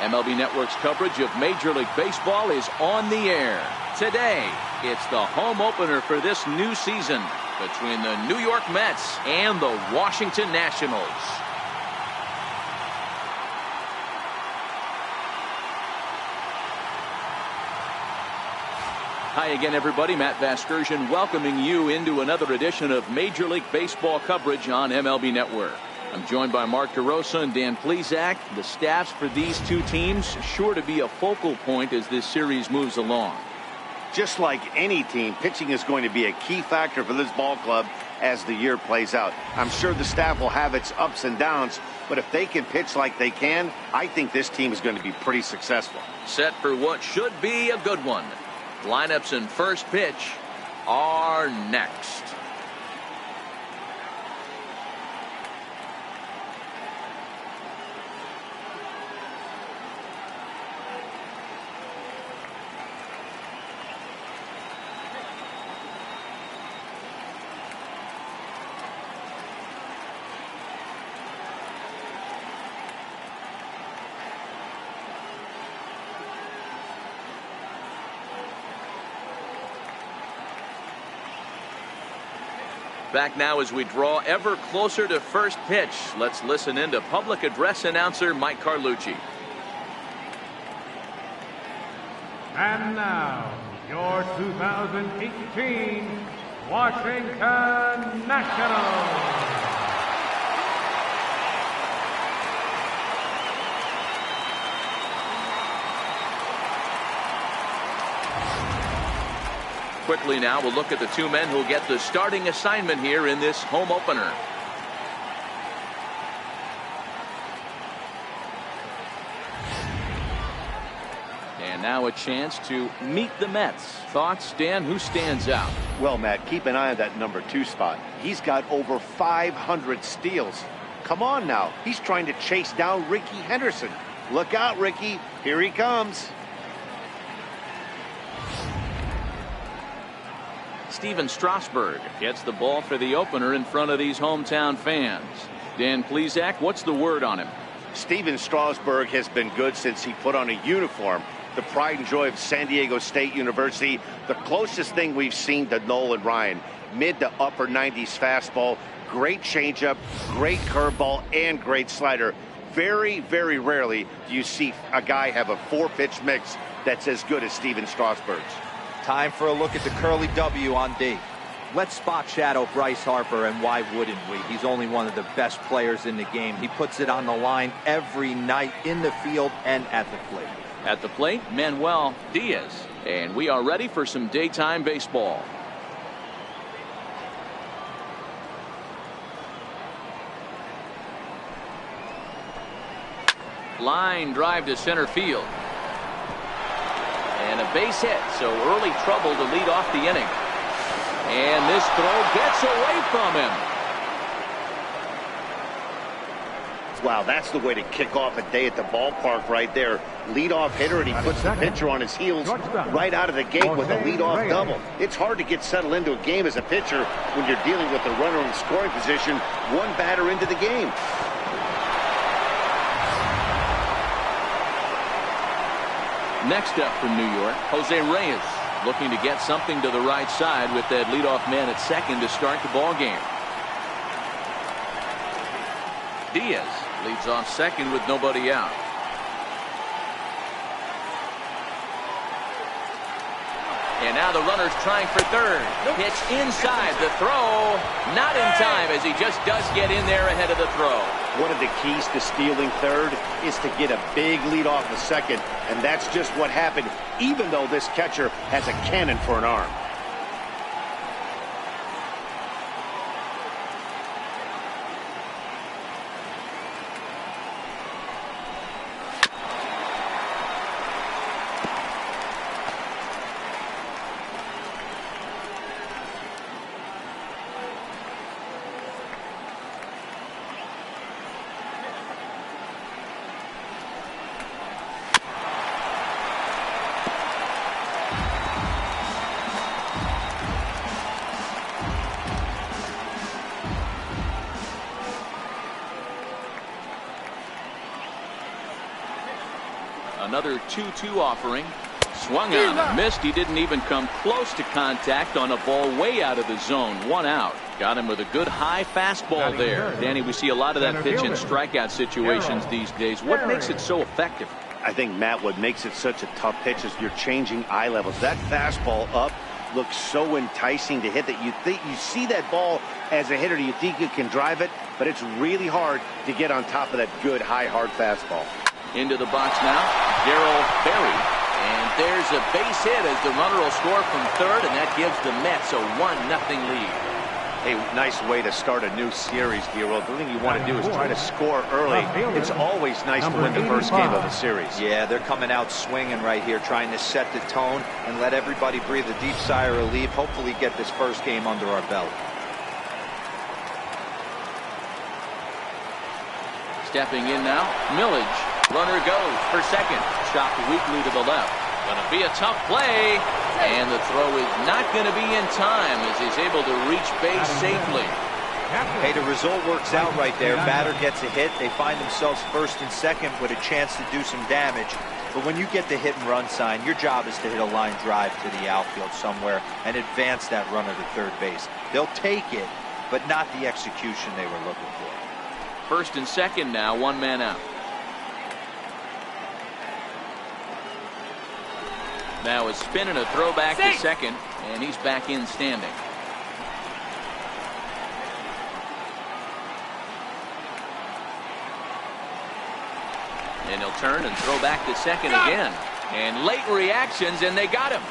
MLB Network's coverage of Major League Baseball is on the air. Today, it's the home opener for this new season between the New York Mets and the Washington Nationals. Hi again, everybody. Matt Vasgersian welcoming you into another edition of Major League Baseball coverage on MLB Network. I'm joined by Mark DeRosa and Dan Plesac. The staffs for these two teams sure to be a focal point as this series moves along. Just like any team, pitching is going to be a key factor for this ball club as the year plays out. I'm sure the staff will have its ups and downs, but if they can pitch like they can, I think this team is going to be pretty successful. Set for what should be a good one. Lineups and first pitch are next. Back now as we draw ever closer to first pitch. Let's listen in to public address announcer Mike Carlucci. And now, your 2018 Washington Nationals. Quickly now, we'll look at the two men who'll get the starting assignment here in this home opener. And now a chance to meet the Mets. Thoughts, Dan? Who stands out? Well, Matt, keep an eye on that number 2 spot. He's got over 500 steals. Come on now. He's trying to chase down Rickey Henderson. Look out, Rickey. Here he comes. Stephen Strasburg gets the ball for the opener in front of these hometown fans. Dan Plesac, what's the word on him? Stephen Strasburg has been good since he put on a uniform. The pride and joy of San Diego State University. The closest thing we've seen to Nolan Ryan. Mid to upper 90s fastball. Great changeup, great curveball, and great slider. Very, very rarely do you see a guy have a 4-pitch mix that's as good as Stephen Strasburg's. Time for a look at the curly W on D. Let's spot shadow Bryce Harper, and why wouldn't we? He's only one of the best players in the game. He puts it on the line every night in the field and at the plate. At the plate, Manuel Diaz. And we are ready for some daytime baseball. Line drive to center field. And a base hit, so early trouble to lead off the inning. And this throw gets away from him. Wow, that's the way to kick off a day at the ballpark right there. Leadoff hitter, and he puts the pitcher on his heels right out of the gate with a leadoff double. It's hard to get settled into a game as a pitcher when you're dealing with a runner in scoring position, one batter into the game. Next up from New York, Jose Reyes looking to get something to the right side with that leadoff man at second to start the ball game. Diaz leads off second with nobody out. And now the runner's trying for third. Pitch inside, the throw not in time as he just does get in there ahead of the throw. One of the keys to stealing third is to get a big lead off the second, and that's just what happened, even though this catcher has a cannon for an arm. Another 2-2 offering. Swung on, missed. He didn't even come close to contact on a ball way out of the zone. 1 out. Got him with a good high fastball there. Danny, we see a lot of that pitch in strikeout situations these days. What makes it so effective? I think, Matt, what makes it such a tough pitch is you're changing eye levels. That fastball up looks so enticing to hit that you see that ball as a hitter, you think you can drive it, but it's really hard to get on top of that good high hard fastball. Into the box now, Darryl Berry. And there's a base hit as the runner will score from third, and that gives the Mets a 1-0 lead. Hey, nice way to start a new series, Hero. The thing you want to do is try to score early. It's always nice to win the first game of a series. Yeah, they're coming out swinging right here, trying to set the tone and let everybody breathe a deep sigh of relief. Hopefully get this first game under our belt. Stepping in now, Millage. Runner goes for second. Chopped weakly to the left. Going to be a tough play. And the throw is not going to be in time as he's able to reach base safely. Hey, the result works out right there. Batter gets a hit. They find themselves first and second with a chance to do some damage. But when you get the hit and run sign, your job is to hit a line drive to the outfield somewhere and advance that runner to third base. They'll take it, but not the execution they were looking for. First and second now, 1 man out. Now a spin and a throwback to second, and he's back in standing. And he'll turn and throw back to second again. And late reactions, and they got him.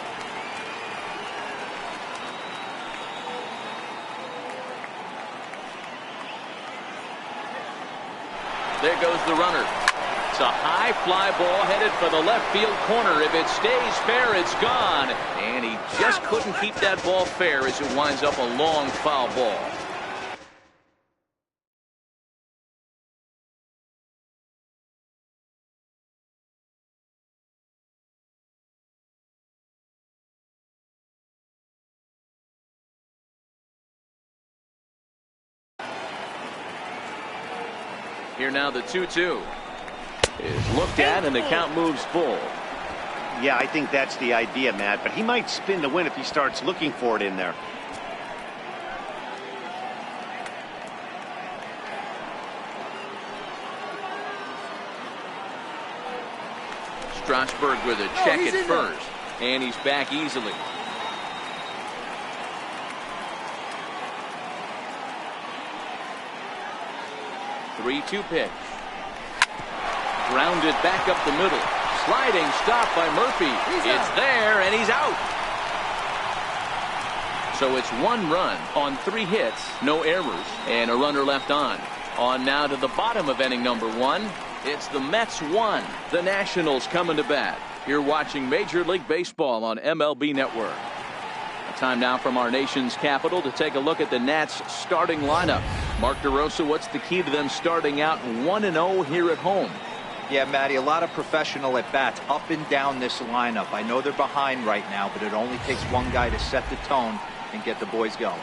There goes the runner. It's a high fly ball headed for the left field corner. If it stays fair, it's gone. And he just couldn't keep that ball fair as it winds up a long foul ball. Here now the 2-2 is looked at, and the count moves full. Yeah, I think that's the idea, Matt, but he might spin to win if he starts looking for it in there. Strasburg with a check at first, and he's back easily. Three-two pitch. Grounded back up the middle. Sliding stop by Murphy. It's there, and he's out. So it's 1 run on 3 hits, no errors, and a runner left on. On now to the bottom of inning number 1. It's the Mets 1. The Nationals coming to bat. You're watching Major League Baseball on MLB Network. Time now from our nation's capital to take a look at the Nats starting lineup. Mark DeRosa, what's the key to them starting out 1-0 here at home? Yeah, Matty, a lot of professional at bats up and down this lineup. I know they're behind right now, but it only takes one guy to set the tone and get the boys going.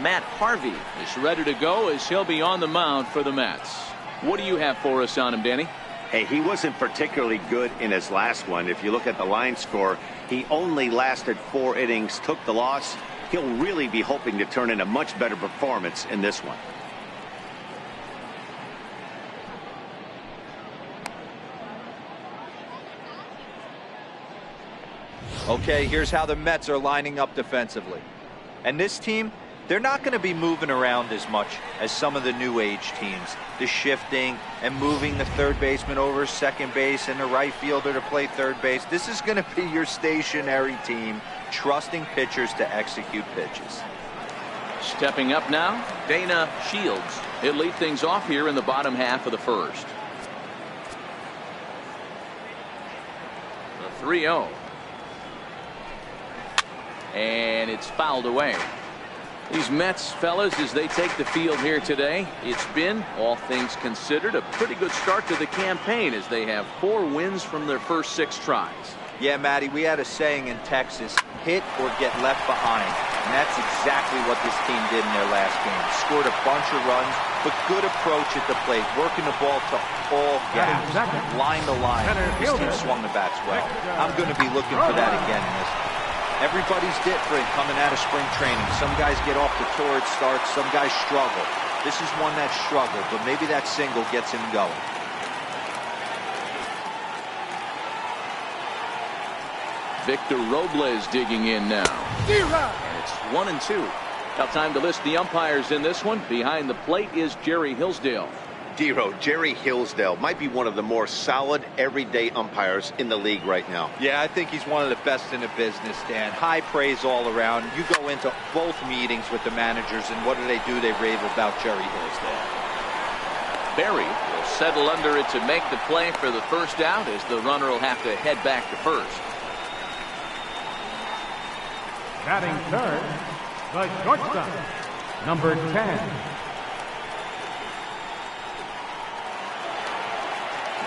Matt Harvey is ready to go as he'll be on the mound for the Mets. What do you have for us on him, Danny? Hey, he wasn't particularly good in his last one. If you look at the line score, he only lasted 4 innings, took the loss. He'll really be hoping to turn in a much better performance in this one. Okay, here's how the Mets are lining up defensively. And this team, they're not going to be moving around as much as some of the new age teams. The shifting and moving the third baseman over second base and the right fielder to play third base. This is going to be your stationary team, trusting pitchers to execute pitches. Stepping up now, Dana Shields. He'll lead things off here in the bottom half of the first. The 3-0. And it's fouled away. These Mets, fellas, as they take the field here today, it's been, all things considered, a pretty good start to the campaign as they have 4 wins from their first 6 tries. Yeah, Matty, we had a saying in Texas, hit or get left behind. And that's exactly what this team did in their last game. Scored a bunch of runs, but good approach at the plate, working the ball to all gaps, line to line. This team swung the bats well. I'm going to be looking for that again in this. Everybody's different coming out of spring training. Some guys get off to torrid starts, some guys struggle. This is one that struggled, but maybe that single gets him going. Victor Robles digging in now. And it's 1-2. Now time to list the umpires in this one. Behind the plate is Jerry Hillsdale. Dero, Jerry Hillsdale might be one of the more solid everyday umpires in the league right now. Yeah, I think he's one of the best in the business, Dan. High praise all around. You go into both meetings with the managers, and what do? They rave about Jerry Hillsdale. Berry will settle under it to make the play for the first out, as the runner will have to head back to first. Batting third, the shortstop, number 10.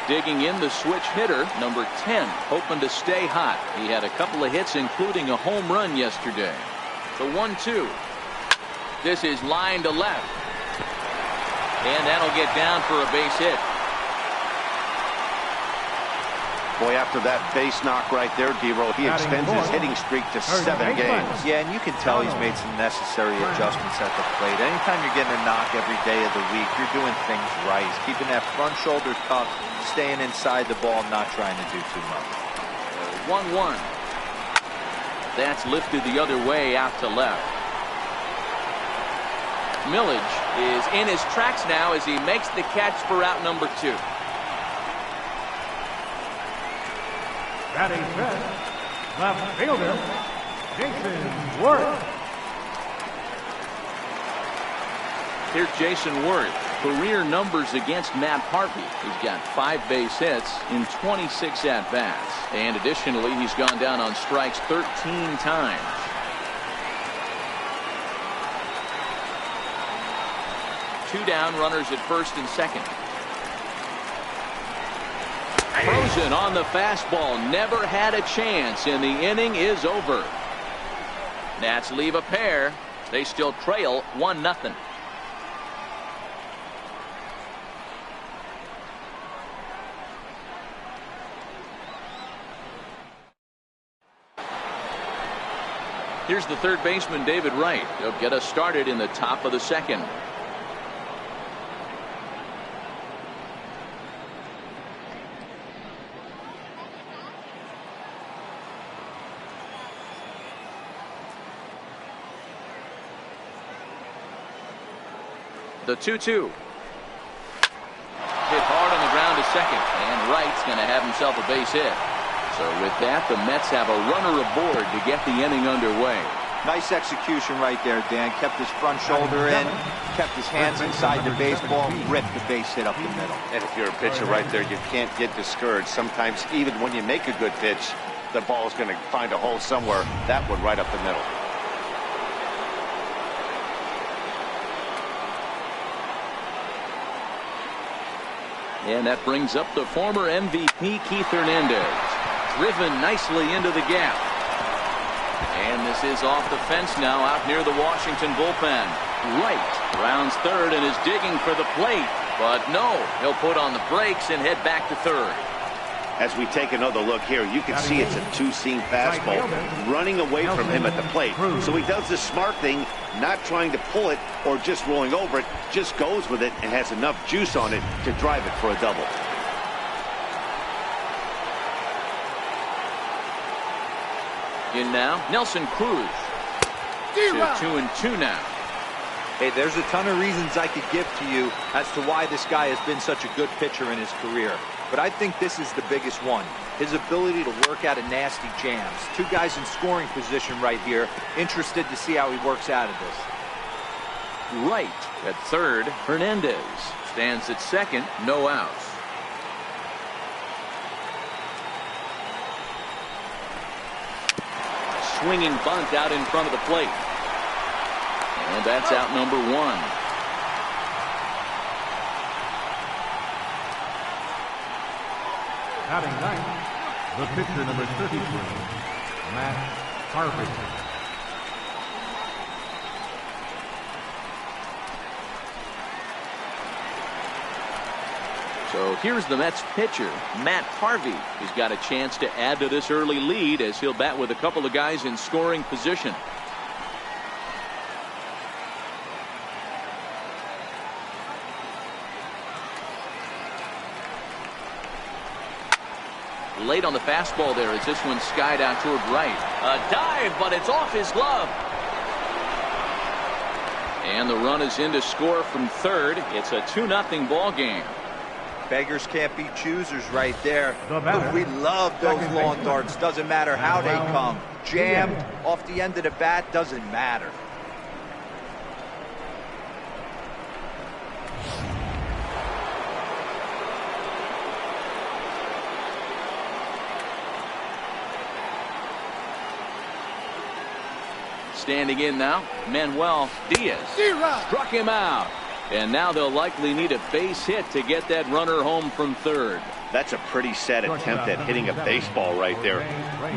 Digging in the switch hitter, number 10, hoping to stay hot. He had a couple of hits, including a home run yesterday. The 1-2. This is line to left. And that'll get down for a base hit. Boy, after that base knock right there, Dero, he extends his hitting streak to 7 games. Yeah, and you can tell he's made some necessary adjustments at the plate. Anytime you're getting a knock every day of the week, you're doing things right. He's keeping that front shoulder tucked, staying inside the ball, not trying to do too much. 1-1. That's lifted the other way out to left. Millage is in his tracks now as he makes the catch for out number 2. Batting fifth, left fielder, Jason Worth. Here's Jason Worth. Career numbers against Matt Harvey. He's got 5 base hits in 26 at-bats. And additionally, he's gone down on strikes 13 times. Two down, runners at first and second. Frozen on the fastball, never had a chance, and the inning is over. Nats leave a pair. They still trail 1-0. Here's the third baseman, David Wright. He'll get us started in the top of the second. The 2-2. Hit hard on the ground to second, and Wright's going to have himself a base hit. So with that, the Mets have a runner aboard to get the inning underway. Nice execution right there, Dan. Kept his front shoulder in, kept his hands inside the baseball, ripped the base hit up the middle. And if you're a pitcher right there, you can't get discouraged. Sometimes even when you make a good pitch, the ball is going to find a hole somewhere. That one right up the middle. And that brings up the former MVP, Keith Hernandez. Driven nicely into the gap. And this is off the fence now out near the Washington bullpen. Wright rounds third and is digging for the plate. But no, he'll put on the brakes and head back to third. As we take another look here, you can see it's a two-seam fastball running away from him at the plate. So he does the smart thing, not trying to pull it or just rolling over it, just goes with it and has enough juice on it to drive it for a double. In now, Nelson Cruz. 2-2 now. Hey, there's a ton of reasons I could give to you as to why this guy has been such a good pitcher in his career. But I think this is the biggest one. His ability to work out of nasty jams. Two guys in scoring position right here. Interested to see how he works out of this. Wright at third. Hernandez stands at second. No outs. Swinging bunt out in front of the plate. And that's out number 1. Batting ninth, The pitcher, number 33, Matt Harvey. So here's the Mets pitcher, Matt Harvey. He's got a chance to add to this early lead as he'll bat with a couple of guys in scoring position. Late on the fastball there as this one skied out toward right. A dive, but it's off his glove. And the run is in to score from third. It's a 2-0 ball game. Beggars can't be choosers right there. But we love those long darts. Doesn't matter how they come. Jammed off the end of the bat, doesn't matter. Standing in now, Manuel Diaz struck him out. And now they'll likely need a base hit to get that runner home from third. That's a pretty sad attempt at hitting a baseball right there.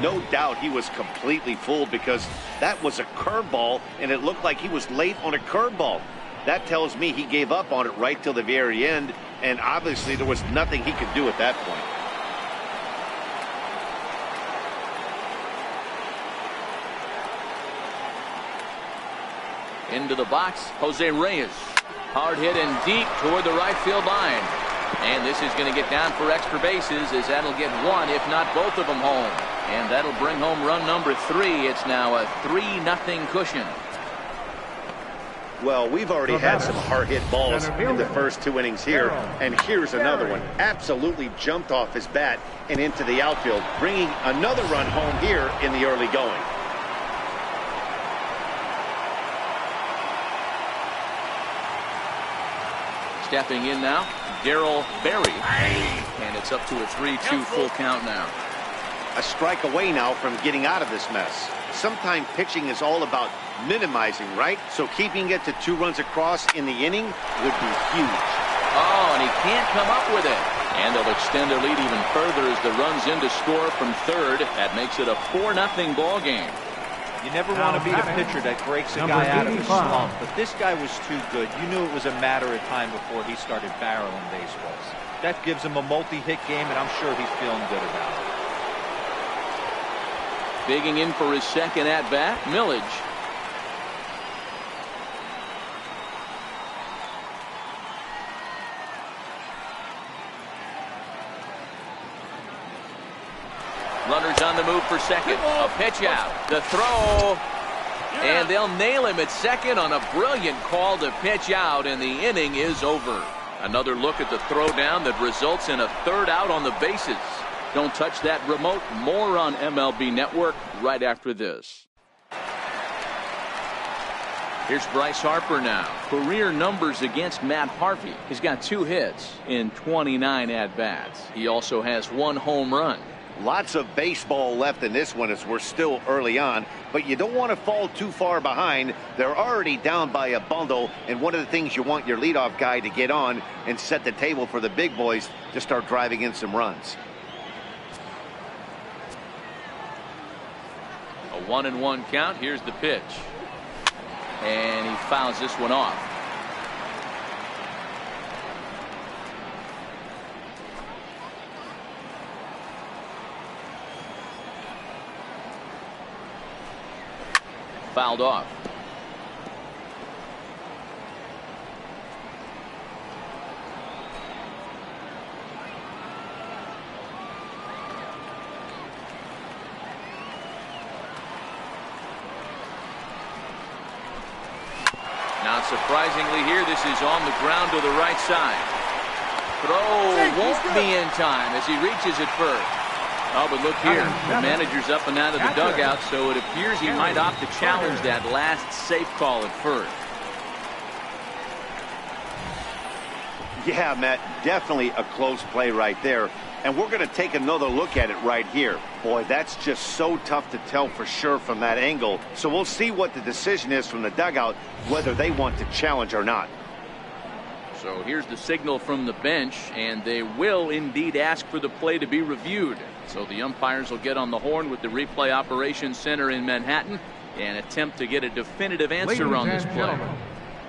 No doubt he was completely fooled because that was a curveball and it looked like he was late on a curveball. That tells me he gave up on it right till the very end, and obviously there was nothing he could do at that point. Into the box, Jose Reyes. Hard hit and deep toward the right field line. And this is going to get down for extra bases as that'll get one, if not both of them, home. And that'll bring home run number 3. It's now a 3-0 cushion. Well, we've already had some hard-hit balls in the first 2 innings here, and here's another one. Absolutely jumped off his bat and into the outfield, bringing another run home here in the early going. Stepping in now, Darryl Berry. And it's up to a 3-2 full count now. A strike away now from getting out of this mess. Sometimes pitching is all about minimizing, right? So keeping it to 2 runs across in the inning would be huge. Oh, and he can't come up with it. And they'll extend their lead even further as the run's in to score from third. That makes it a 4-0 ball game. You never want to be the pitcher that breaks a guy out of a slump, but this guy was too good. You knew it was a matter of time before he started barreling baseballs. That gives him a multi-hit game, and I'm sure he's feeling good about it. Digging in for his second at-bat, Millage. Runners on the move for second. A pitch out. The throw. And they'll nail him at second on a brilliant call to pitch out, and the inning is over. Another look at the throw down that results in a third out on the bases. Don't touch that remote. More on MLB Network right after this. Here's Bryce Harper now. Career numbers against Matt Harvey. He's got 2 hits in 29 at-bats. He also has 1 home run. Lots of baseball left in this one as we're still early on, but you don't want to fall too far behind. They're already down by a bundle, and one of the things you want your leadoff guy to get on and set the table for the big boys to start driving in some runs. A 1-1 count. Here's the pitch. And he fouls this one off. Fouled off. Not surprisingly here, this is on the ground to the right side. Throw won't be in time as he reaches it first. Oh, but look here, the manager's up and out of the dugout, so it appears he might opt to challenge that last safe call at first. Yeah, Matt, definitely a close play right there. And we're going to take another look at it right here. Boy, that's just so tough to tell for sure from that angle. So we'll see what the decision is from the dugout, whether they want to challenge or not. So here's the signal from the bench, and they will indeed ask for the play to be reviewed. So the umpires will get on the horn with the replay operations center in Manhattan and attempt to get a definitive answer on this play.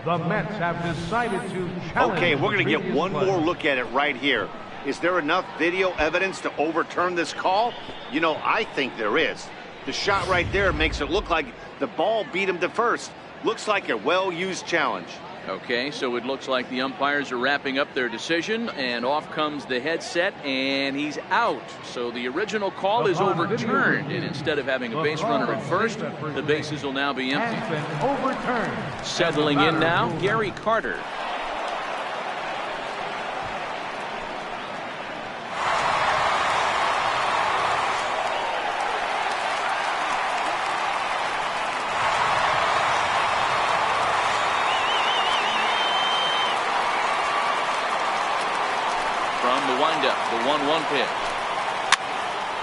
The Mets have decided to challenge. Okay, we're going to get one play. more look at it right here. Is there enough video evidence to overturn this call? You know, I think there is. The shot right there makes it look like the ball beat him to first. Looks like a well-used challenge. Okay, so it looks like the umpires are wrapping up their decision, and off comes the headset, and he's out. So the original call is overturned, and instead of having a base runner at first, the bases will now be empty. Has been overturned. Settling in now, Gary Carter. From the windup, the 1-1 pitch.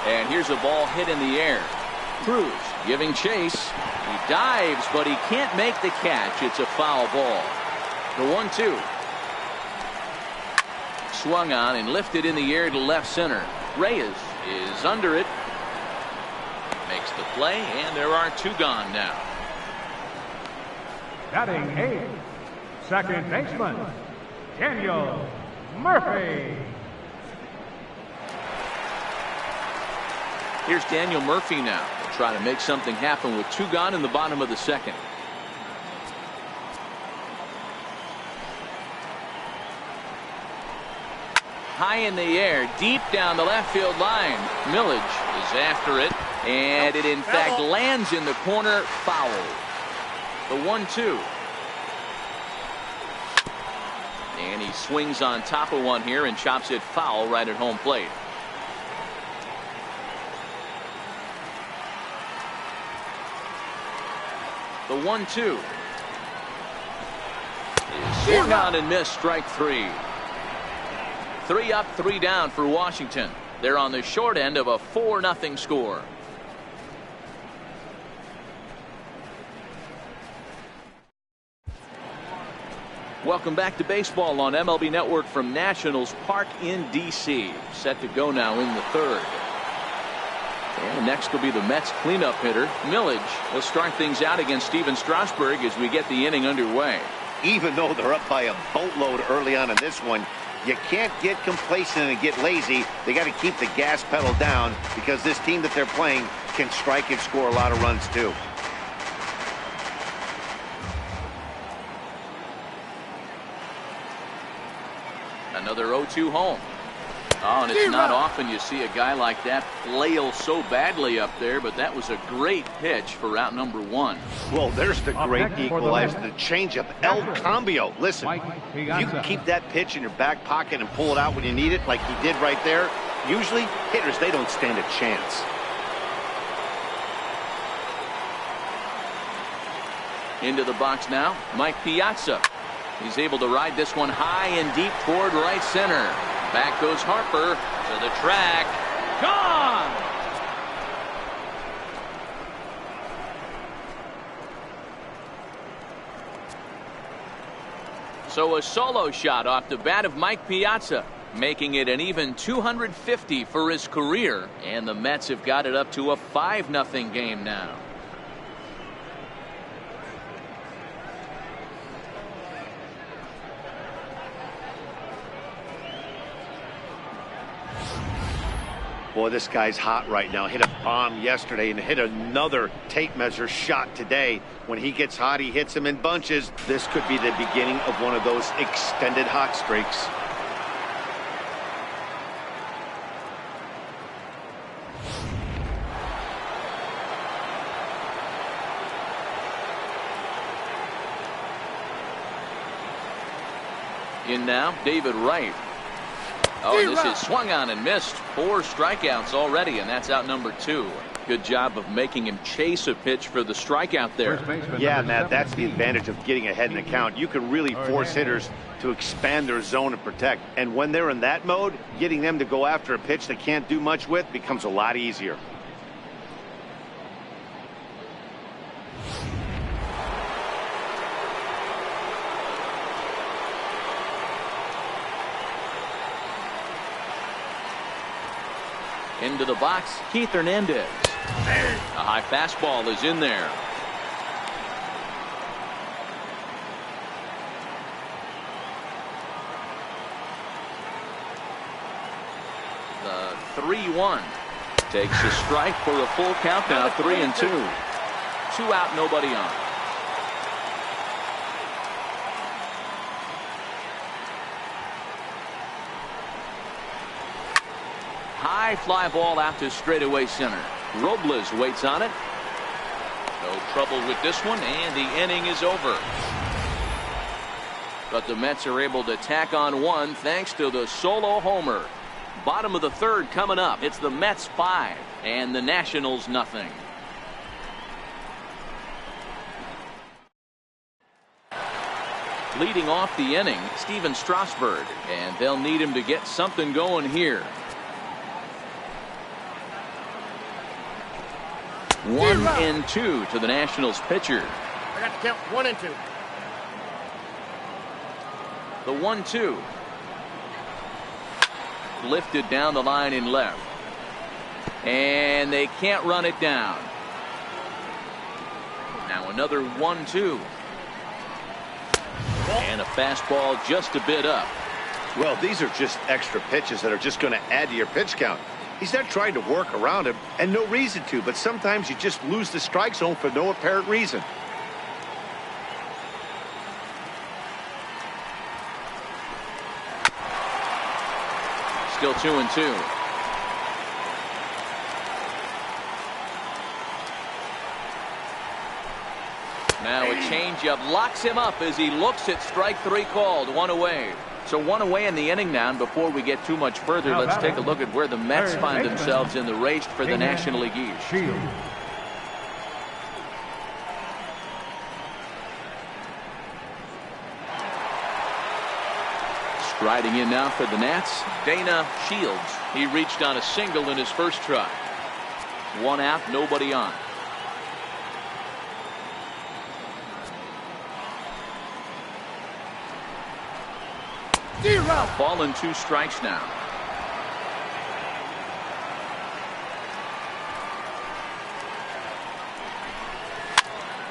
And here's a ball hit in the air. Cruz giving chase. He dives, but he can't make the catch. It's a foul ball. The 1-2. Swung on and lifted in the air to left center. Reyes is under it. Makes the play, and there are two gone now. Batting eighth, second baseman, Daniel Murphy. Here's Daniel Murphy now. He'll try to make something happen with two gone in the bottom of the second. High in the air, deep down the left field line. Millage is after it, and it in fact lands in the corner, foul. The 1-2. And he swings on top of one here and chops it foul right at home plate. The 1-2 is swung on and missed, strike three. 3 up, 3 down for Washington. They're on the short end of a 4-0 score. Welcome back to baseball on MLB Network from Nationals Park in D.C. Set to go now in the third. And next will be the Mets cleanup hitter, Millage. Will start things out against Steven Strasburg as we get the inning underway. Even though they're up by a boatload early on in this one, you can't get complacent and get lazy. They got to keep the gas pedal down because this team that they're playing can strike and score a lot of runs too. Another 0-2 home. Oh, and it's not often you see a guy like that flail so badly up there, but that was a great pitch for route number 1. Well, there's the great equalizer, the changeup, El Cambio. Listen, if you can keep that pitch in your back pocket and pull it out when you need it like he did right there, usually hitters, they don't stand a chance. Into the box now, Mike Piazza. He's able to ride this one high and deep toward right center. Back goes Harper to the track. Gone! So a solo shot off the bat of Mike Piazza, making it an even 250 for his career. And the Mets have got it up to a 5-0 game now. Boy, this guy's hot right now. Hit a bomb yesterday and hit another tape measure shot today. When he gets hot, he hits them in bunches. This could be the beginning of one of those extended hot streaks. In now, David Wright. Oh, this is swung on and missed. 4 strikeouts already, and that's out number 2. Good job of making him chase a pitch for the strikeout there. Yeah, Matt, that's the advantage of getting ahead in the count. You can really force hitters to expand their zone and protect. And when they're in that mode, getting them to go after a pitch they can't do much with becomes a lot easier. Into the box, Keith Hernandez. A high fastball is in there. The 3-1 takes a strike for a full count now. 3-2. 2 out, nobody on. High fly ball out to straightaway center. Robles waits on it. No trouble with this one, and the inning is over. But the Mets are able to tack on one thanks to the solo homer. Bottom of the third coming up. It's the Mets 5 and the Nationals nothing. Leading off the inning, Stephen Strasburg, and they'll need him to get something going here. 1-2 to the Nationals pitcher. I got to count 1 and 2. The 1-2. Lifted down the line in left. And they can't run it down. Now another 1-2. And a fastball just a bit up. Well, these are just extra pitches that are just going to add to your pitch count. He's not trying to work around him, and no reason to, but sometimes you just lose the strike zone for no apparent reason. Still 2-2. Now a changeup locks him up as he looks at strike 3 called. 1 away. So 1 away in the inning now, and before we get too much further, let's take a look at where the Mets find themselves in the race for the National League East. Striding in now for the Nats, Dana Shields. He reached on a single in his first try. 1 out, nobody on. Ball and 2 strikes now.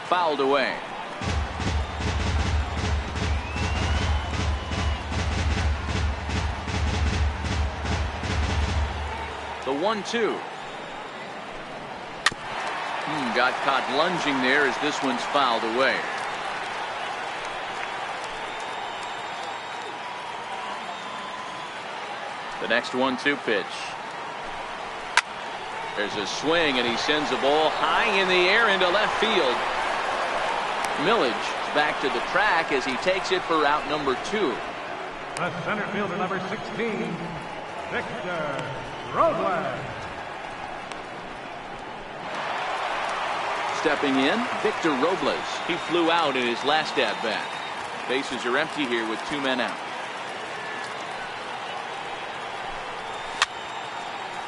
Fouled away. The 1-2. Got caught lunging there as this one's fouled away. The next 1-2 pitch. There's a swing, and he sends the ball high in the air into left field. Millage is back to the track as he takes it for out number 2. The center fielder, number 16, Victor Robles. Stepping in, Victor Robles. He flew out in his last at-bat. Bases are empty here with 2 men out.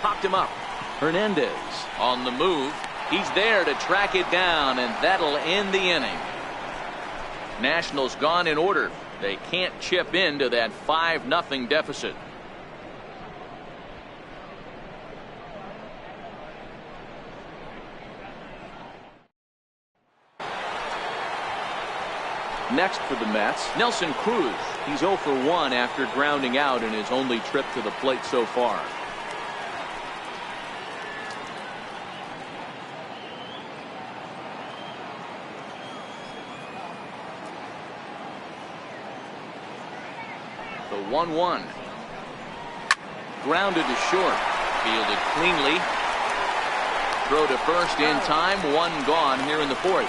Popped him up. Hernandez on the move. He's there to track it down, and that'll end the inning. Nationals gone in order. They can't chip into that 5-0 deficit. Next for the Mets, Nelson Cruz. He's 0 for 1 after grounding out in his only trip to the plate so far. The 1-1. Grounded to short. Fielded cleanly. Throw to first in time. 1 gone here in the 4th.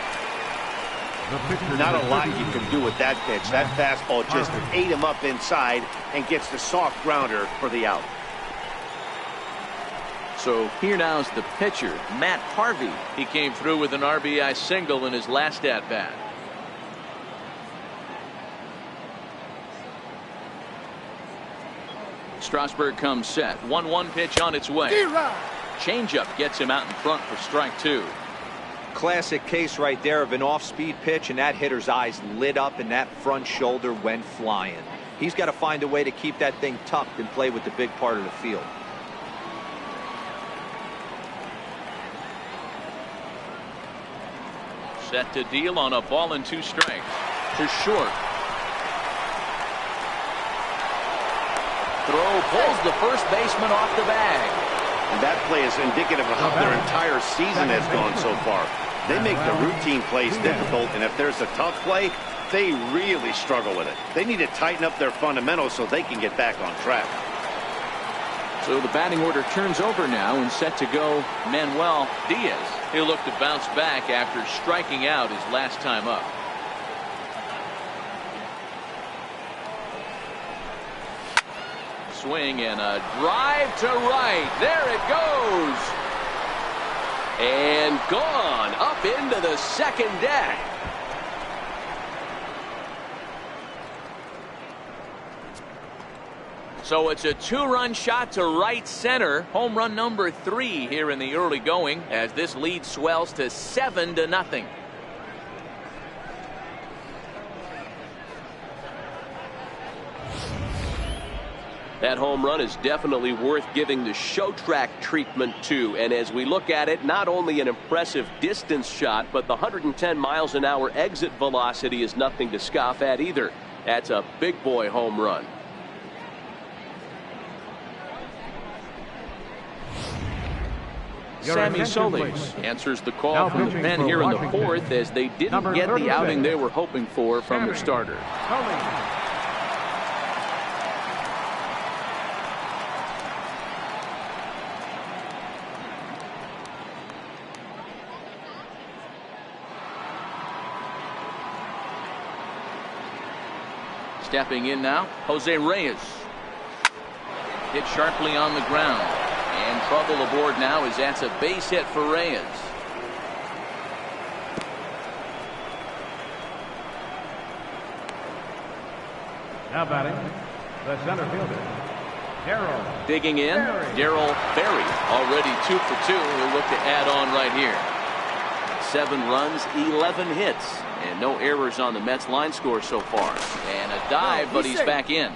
Not a lot you can do with that pitch. That fastball just ate him up inside and gets the soft grounder for the out. So here now is the pitcher, Matt Harvey. He came through with an RBI single in his last at-bat. Strasburg comes set. 1-1 pitch on its way. Changeup gets him out in front for strike 2. Classic case right there of an off-speed pitch, and that hitter's eyes lit up and that front shoulder went flying. He's got to find a way to keep that thing tucked and play with the big part of the field. Set to deal on a ball and 2 strikes. To short. Throw pulls the first baseman off the bag. And that play is indicative of how their entire season has gone so far. They make the routine plays difficult, and if there's a tough play, they really struggle with it. They need to tighten up their fundamentals so they can get back on track. So the batting order turns over now, and set to go Manuel Diaz. He'll look to bounce back after striking out his last time up. Swing and a drive to right. There it goes. And gone up into the second deck. So it's a 2-run shot to right center. Home run number 3 here in the early going as this lead swells to 7-0. That home run is definitely worth giving the show track treatment to. And as we look at it, not only an impressive distance shot, but the 110 miles an hour exit velocity is nothing to scoff at either. That's a big boy home run. Sammy Solis answers the call from the pen here in the 4th as they didn't get the outing they were hoping for from their starter. Stepping in now, Jose Reyes. Hit sharply on the ground. And trouble aboard now as that's a base hit for Reyes. Now batting, the center fielder, Darryl. Digging in, Darryl Berry, already 2 for 2. He'll look to add on right here. 7 runs, 11 hits, and no errors on the Mets line score so far. And a dive, but he's back in.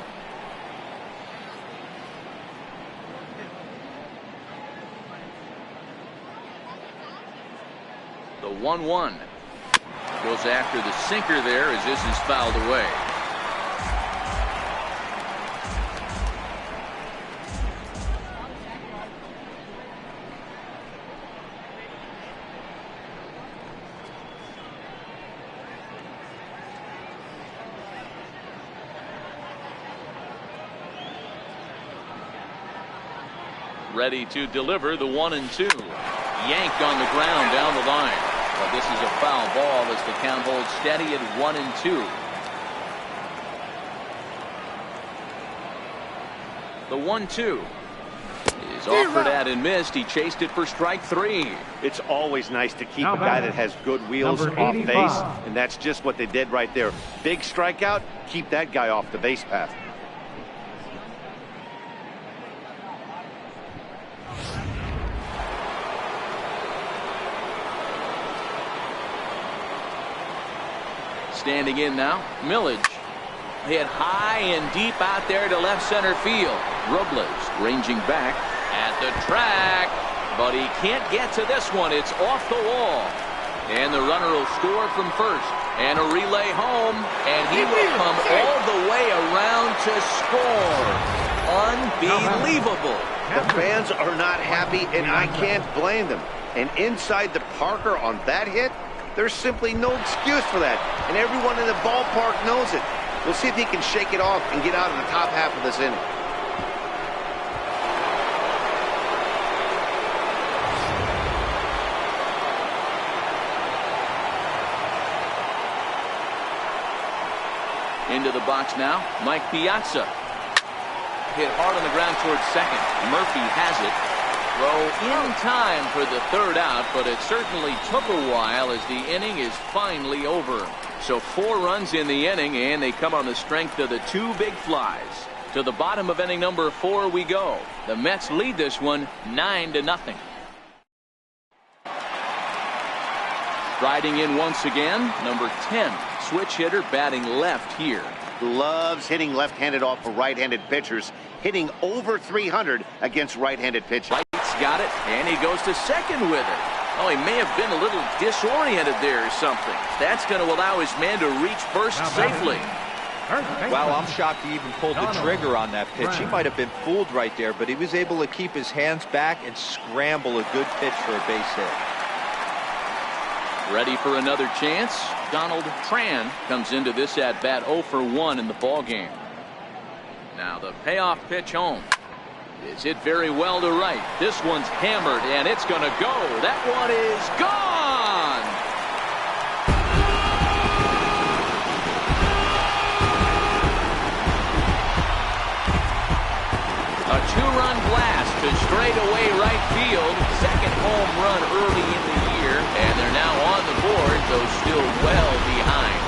The 1-1 goes after the sinker there as this is fouled away. Ready to deliver the 1-2. Yanked on the ground down the line. But this is a foul ball as the count holds steady at 1-2. The 1-2 is offered at and missed. He chased it for strike 3. It's always nice to keep a guy that has good wheels off base, and that's just what they did right there. Big strikeout, keep that guy off the base path. Standing in now, Millage. Hit high and deep out there to left center field. Robles ranging back at the track, but he can't get to this one. It's off the wall. And the runner will score from first. And a relay home, and he will come all the way around to score. Unbelievable. The fans are not happy, and I can't blame them. And inside the Parker on that hit, there's simply no excuse for that, and everyone in the ballpark knows it. We'll see if he can shake it off and get out of the top half of this inning. Into the box now, Mike Piazza. Hit hard on the ground towards second. Murphy has it. Throw in time for the 3rd out, but it certainly took a while as the inning is finally over. So 4 runs in the inning, and they come on the strength of the 2 big flies. To the bottom of inning number 4 we go. The Mets lead this one 9-0. Riding in once again, number 10, switch hitter batting left here. Loves hitting left-handed off of right-handed pitchers, hitting over 300 against right-handed pitchers. Got it, and he goes to second with it. Oh, he may have been a little disoriented there or something. That's going to allow his man to reach first safely. Well, I'm shocked he even pulled the trigger on that pitch. He might have been fooled right there, but he was able to keep his hands back and scramble a good pitch for a base hit. Ready for another chance? Donald Tran comes into this at bat 0 for 1 in the ball game. Now the payoff pitch home. Is hit very well to right. This one's hammered and it's going to go. That one is gone. A two-run blast to straightaway right field. Second home run early in the year, and they're now on the board, though still well behind.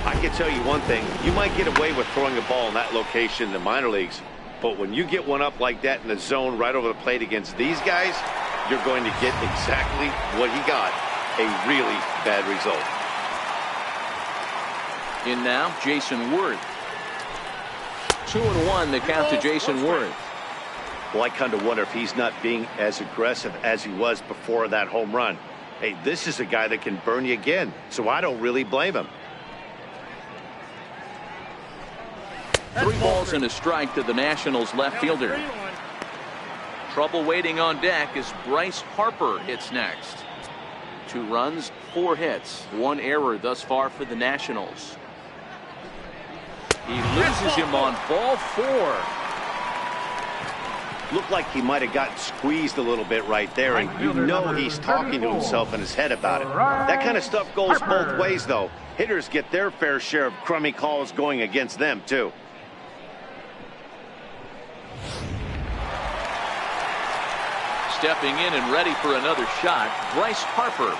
I can tell you one thing. You might get away with throwing a ball in that location in the minor leagues, but when you get one up like that in the zone right over the plate against these guys, you're going to get exactly what he got. A really bad result. In now, Jason Worth. 2-1 the count to Jason Worth. Well, I kind of wonder if he's not being as aggressive as he was before that home run. Hey, this is a guy that can burn you again, so I don't really blame him. 3 balls and a strike to the Nationals left fielder. Trouble waiting on deck as Bryce Harper hits next. 2 runs, 4 hits, 1 error thus far for the Nationals. He loses him on ball 4. Looked like he might have gotten squeezed a little bit right there, and you know he's talking to himself in his head about it. That kind of stuff goes both ways, though. Hitters get their fair share of crummy calls going against them, too. Stepping in and ready for another shot, Bryce Harper.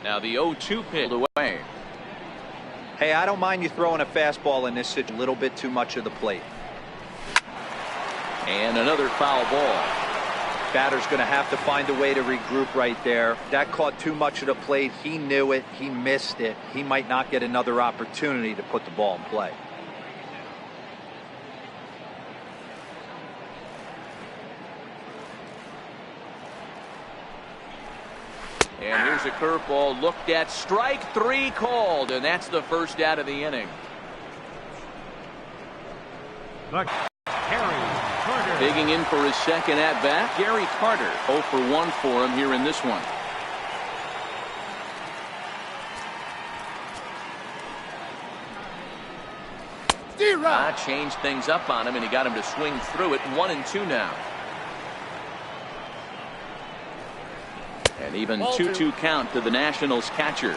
Now the 0-2 pitch away. Hey, I don't mind you throwing a fastball in this situation. A little bit too much of the plate. And another foul ball. Batter's going to have to find a way to regroup right there. That caught too much of the plate. He knew it. He missed it. He might not get another opportunity to put the ball in play. And here's a curveball looked at. Strike 3 called, and that's the first out of the inning. Digging in for his second at bat, Gary Carter. 0 for 1 for him here in this one. Changed things up on him, and he got him to swing through it. 1-2 now. And even 2-2 count to the Nationals catcher.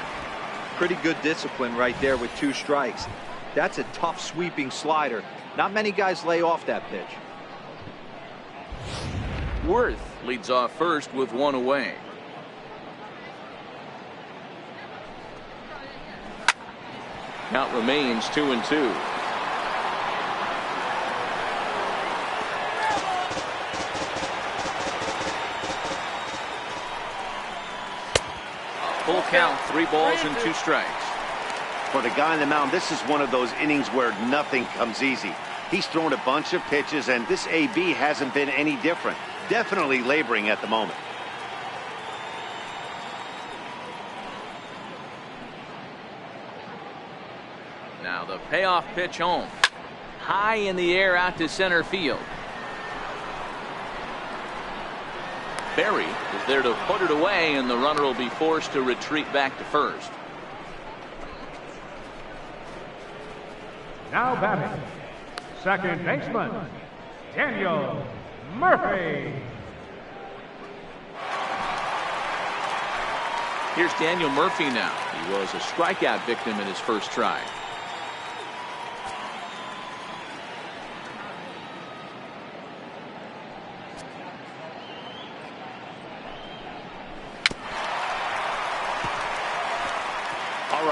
Pretty good discipline right there with 2 strikes. That's a tough sweeping slider. Not many guys lay off that pitch. Worth leads off first with 1 away. Count remains 2-2. Full count, 3 balls and 2 strikes. For the guy on the mound, this is one of those innings where nothing comes easy. He's thrown a bunch of pitches, and this AB hasn't been any different. Definitely laboring at the moment. Now the payoff pitch home. High in the air out to center field. Berry is there to put it away, and the runner will be forced to retreat back to first. Now batting, second baseman, Daniel Murphy. Here's Daniel Murphy now. He was a strikeout victim in his first try.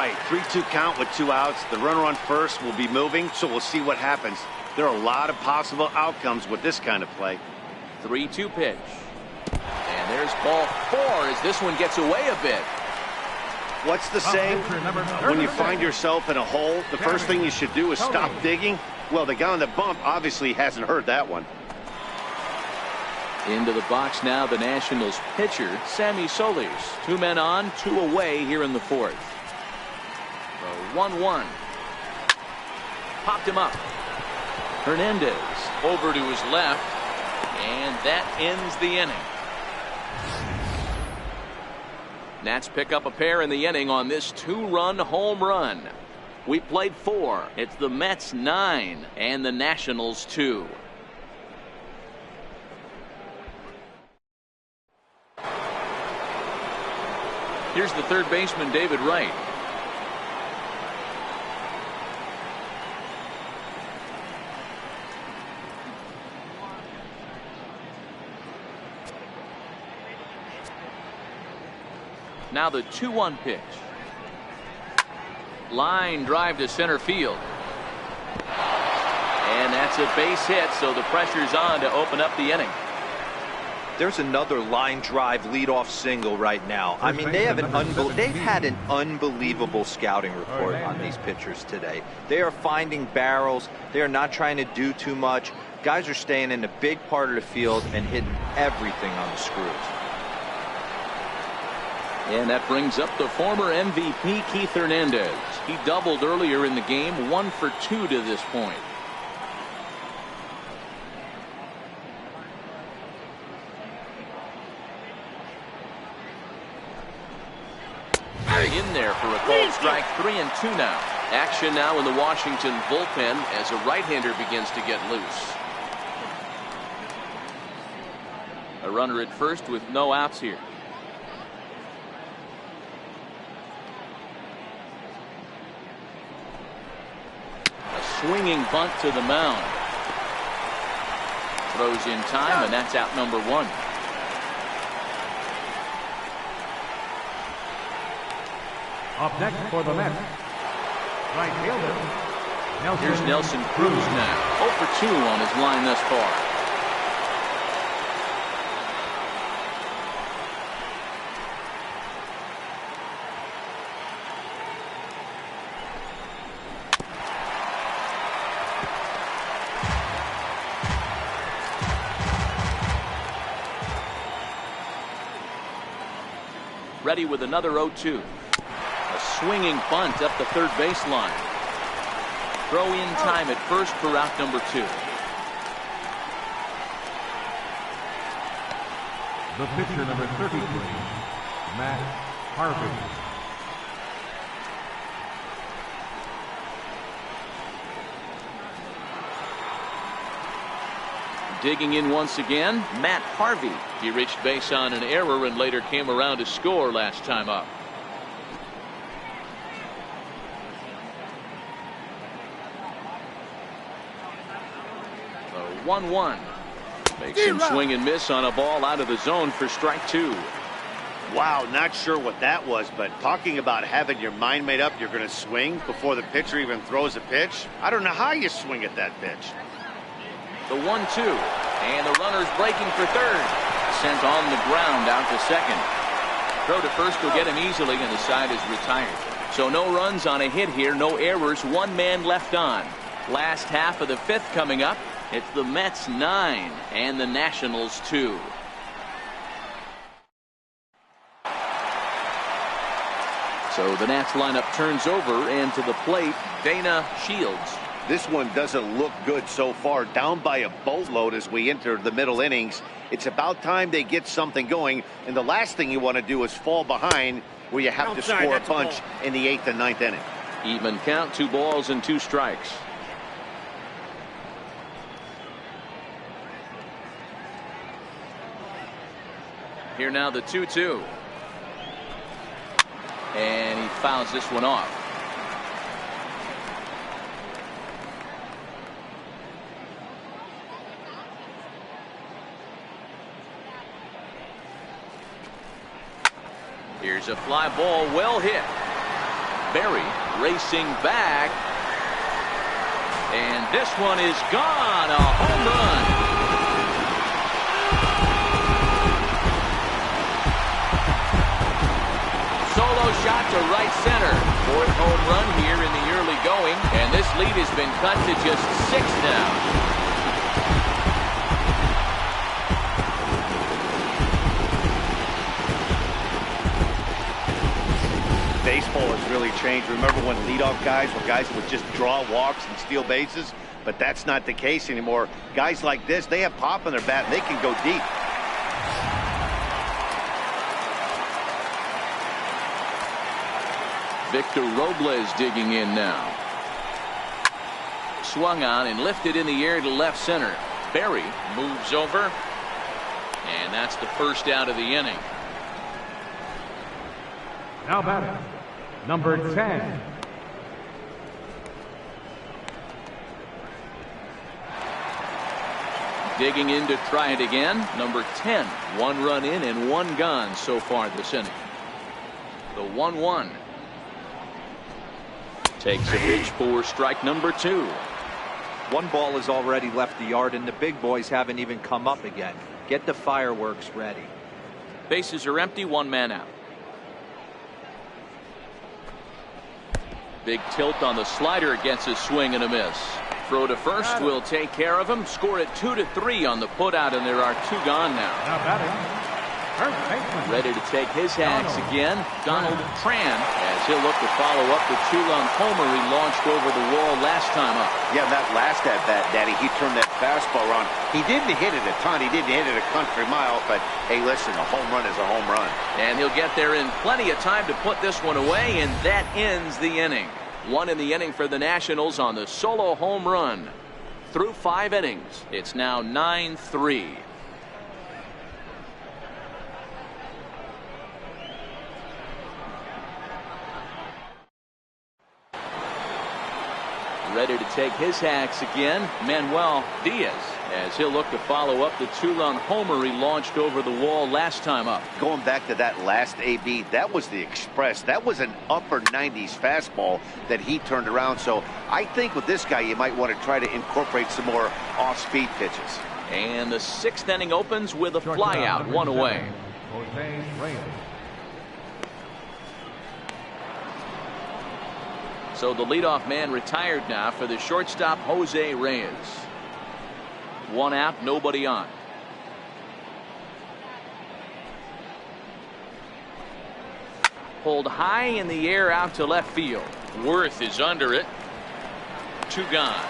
Right, 3-2 count with 2 outs. The runner on first will be moving, so we'll see what happens. There are a lot of possible outcomes with this kind of play. 3-2 pitch. And there's ball 4 as this one gets away a bit. What's the saying? When you find yourself in a hole, the first thing you should do is stop digging. Well, the guy on the bump obviously hasn't heard that one. Into the box now, the Nationals pitcher, Sammy Solis. 2 men on, 2 away here in the 4th. The 1-1. Popped him up. Hernandez over to his left, and that ends the inning. Nats pick up a pair in the inning on this 2-run home run. We played 4. It's the Mets 9 and the Nationals 2. Here's the third baseman, David Wright. Now the 2-1 pitch. Line drive to center field. And that's a base hit, so the pressure's on to open up the inning. There's another line drive leadoff single right now. I mean, they've had an unbelievable scouting report on these pitchers today. They are finding barrels. They are not trying to do too much. Guys are staying in the big part of the field and hitting everything on the screws. And that brings up the former MVP Keith Hernandez. He doubled earlier in the game, 1 for 2 to this point. In there for a called strike. 3-2 now. Action now in the Washington bullpen as a right-hander begins to get loose. A runner at first with no outs here. Swinging bunt to the mound. Throws in time, and that's out number 1. Up next for the Mets, right fielder, Nelson. Here's Nelson Cruz now. 0 for 2 on his line thus far. Ready with another 0-2. A swinging bunt up the third baseline. Throw in time at first for out number 2. The pitcher, number 33, Matt Harvey. Digging in once again, Matt Harvey. He reached base on an error and later came around to score last time up. The 1-1 makes him swing and miss on a ball out of the zone for strike 2. Wow, not sure what that was, but talking about having your mind made up you're going to swing before the pitcher even throws a pitch. I don't know how you swing at that pitch. The 1-2, and the runner's breaking for third. Sent on the ground out to second. Throw to first will get him easily, and the side is retired. So no runs on a hit here, no errors, 1 man left on. Last half of the 5th coming up. It's the Mets 9 and the Nationals 2. So the Nats lineup turns over, and to the plate, Dana Shields. This one doesn't look good so far. Down by a boatload as we enter the middle innings. It's about time they get something going. And the last thing you want to do is fall behind where you have to score a bunch in the 8th and 9th inning. Even count, 2 balls and 2 strikes. Here now the 2-2. And he fouls this one off. Here's a fly ball, well hit. Berry racing back. And this one is gone. A home run. Solo shot to right center. Fourth home run here in the early going. And this lead has been cut to just 6 now. Baseball has really changed. Remember when leadoff guys were guys that would just draw walks and steal bases? But that's not the case anymore. Guys like this, they have pop in their bat and they can go deep. Victor Robles digging in now. Swung on and lifted in the air to left center. Berry moves over. And that's the first out of the inning. Now batting, number 10. Digging in to try it again. Number 10. 1 run in and 1 gone so far this inning. The 1-1. Takes a pitch for strike number 2. 1 ball has already left the yard and the big boys haven't even come up again. Get the fireworks ready. Bases are empty. 1 man out. Big tilt on the slider, gets a swing and a miss. Throw to first will take care of him. Score it 2-3 on the putout, and there are 2 gone now. Now batting, first baseman. Ready to take his hacks again. Donald Tran, as he'll look to follow up the 2-run homer he launched over the wall last time up. Yeah, that last at bat, Daddy, he turned that fastball around. He didn't hit it a ton. He didn't hit it a country mile, but hey, listen, a home run is a home run. And he'll get there in plenty of time to put this one away, and that ends the inning. 1 in the inning for the Nationals on the solo home run. Through 5 innings, it's now 9-3. Ready to take his hacks again, Manuel Diaz, as he'll look to follow up the 2-run homer he launched over the wall last time up. Going back to that last AB, that was the express. That was an upper 90s fastball that he turned around. So I think with this guy, you might want to try to incorporate some more off-speed pitches. And the 6th inning opens with a flyout, 1 away. Jose Reyes. So the leadoff man retired now for the shortstop, Jose Reyes. 1 out, nobody on. Pulled high in the air out to left field. Worth is under it. 2 gone.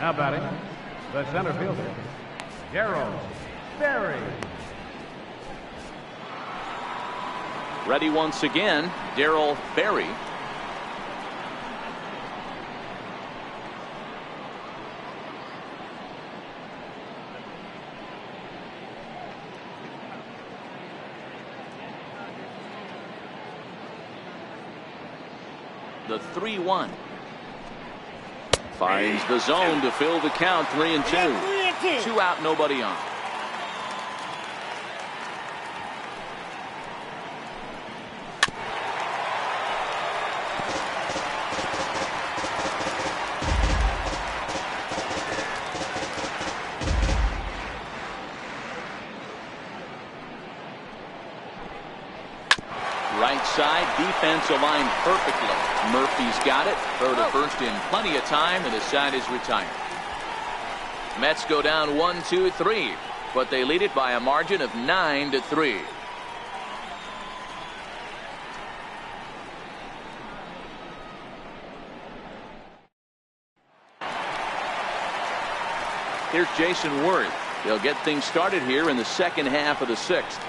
Now batting, the center fielder, Darryl Berry. Ready once again, Darryl Berry. The 3-1. Finds the zone to fill the count. 3-2. 2 out, nobody on. Right side, defense aligned perfectly. Murphy's got it. Throw to first in plenty of time, and the side is retired. Mets go down 1-2-3, but they lead it by a margin of 9-3. Here's Jason Worth. They'll get things started here in the second half of the 6th.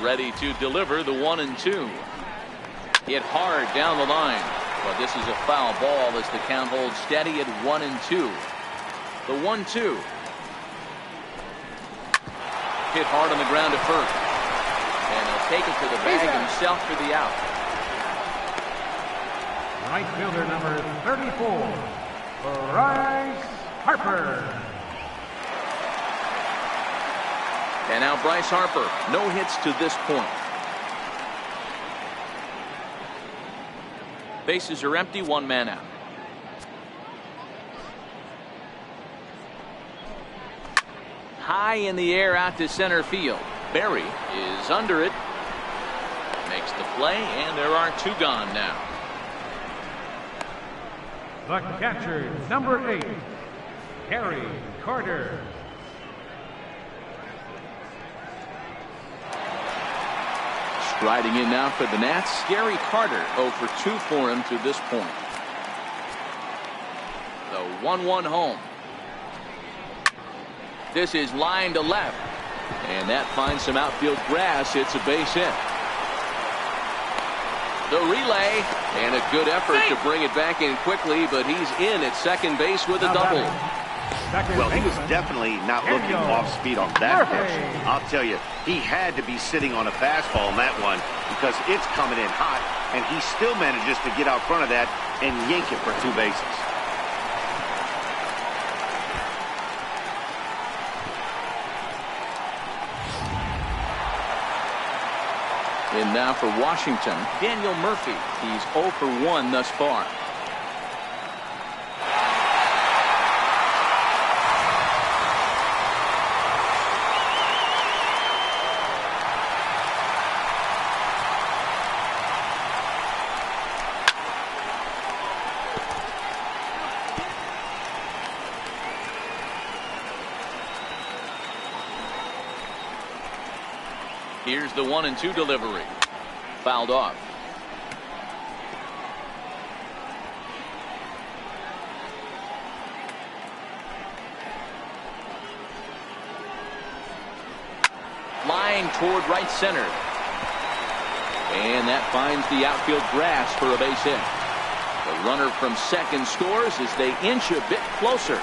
Ready to deliver the 1-2. Hit hard down the line, but this is a foul ball as the count holds steady at 1-2. The 1-2. hit hard on the ground at first. And he'll take it to the bag himself for the out. Right fielder number 34, Bryce Harper. And now Bryce Harper, no hits to this point. Bases are empty, one man out. High in the air out to center field. Berry is under it. Makes the play, and there are two gone now. The catcher, number 8, Gary Carter. Striding in now for the Nats, Gary Carter, 0 for 2 for him to this point. The 1-1 home. This is line to left, and that finds some outfield grass. It's a base hit. The relay, and a good effort to bring it back in quickly, but he's in at second base with a double. Well, he was definitely not looking off speed on that pitch. I'll tell you, he had to be sitting on a fastball on that one because it's coming in hot, and he still manages to get out front of that and yank it for 2 bases. And now for Washington, Daniel Murphy. He's 0 for 1 thus far. Here's the 1-2 delivery. Fouled off. Line toward right center. And that finds the outfield grass for a base hit. The runner from second scores as they inch a bit closer.